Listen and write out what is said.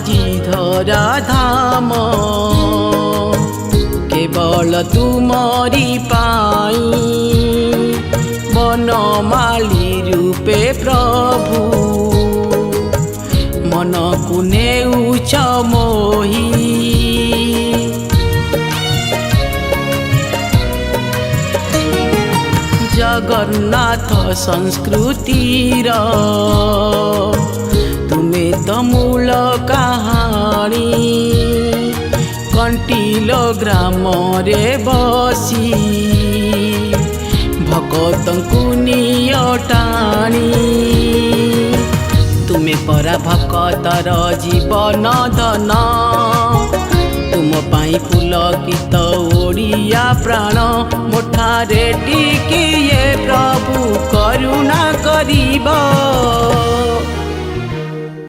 ଆଜି ଧରା ଧାମ କେବଳ ତୁମରି ପାଇଁ ବନମାଳି ରୂପେ ପ୍ରଭୁ ମନକୁ ନେଉଛ ମୋହି। जगन्नाथ संस्कृतिर तुमे तो मूल कहानी कंटिलो ग्राम रे बसी भगतंकु निय टाणी तुमे परा भक्तर जीवन धन तुम पाई पुलकित ओडिया प्राण मोठारे टिकिए प्रभु करुणा करिब।